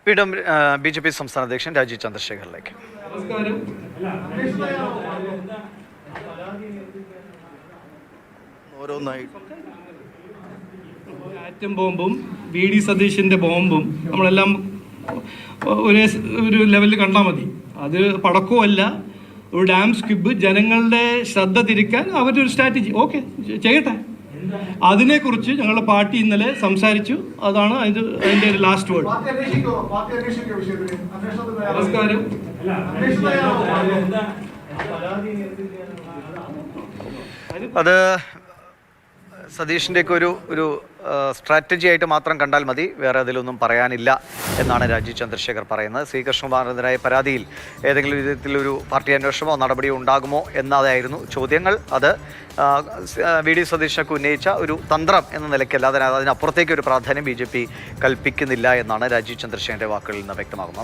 വീണ്ടും BJP സംസ്ഥാന അധ്യക്ഷൻ രാജീവ് ചന്ദ്രശേഖറിലേക്ക്. നമസ്കാരം. ആറ്റം ബോംബും VD സതീശിൻ്റെ ബോംബും നമ്മളെല്ലാം ഒരു ലെവലിൽ കണ്ടാൽ മതി. അത് പടക്കമല്ല, ഒരു ഡാം സ്ക്വിബ്, ജനങ്ങളുടെ ശ്രദ്ധ തിരിക്കാൻ അവരുടെ ഒരു സ്ട്രാറ്റജി. ഓക്കെ, ചെയ്യട്ടെ. അതിനെക്കുറിച്ച് ഞങ്ങളുടെ പാർട്ടി ഇന്നലെ സംസാരിച്ചു. അതാണ് അതിൻ്റെ ഒരു ലാസ്റ്റ് വേർഡ്. നമസ്കാരം. അത് സതീഷിൻ്റെയൊക്കെ ഒരു സ്ട്രാറ്റജി ആയിട്ട് മാത്രം കണ്ടാൽ മതി, വേറെ അതിലൊന്നും പറയാനില്ല എന്നാണ് രാജീവ് ചന്ദ്രശേഖർ പറയുന്നത്. ശ്രീ കൃഷ്ണകുമാറിനെതിരായ പരാതിയിൽ ഏതെങ്കിലും വിധത്തിലൊരു പാർട്ടി അന്വേഷണമോ നടപടിയോ ഉണ്ടാകുമോ എന്നതായിരുന്നു ചോദ്യങ്ങൾ. അത് VD സതീശനൊക്കെ ഉന്നയിച്ച ഒരു തന്ത്രം എന്ന നിലയ്ക്കല്ലാതെ അതിനപ്പുറത്തേക്ക് ഒരു പ്രാധാന്യം BJP കൽപ്പിക്കുന്നില്ല എന്നാണ് രാജീവ് ചന്ദ്രശേഖരൻ്റെ വാക്കുകളിൽ നിന്ന് വ്യക്തമാകുന്നത്.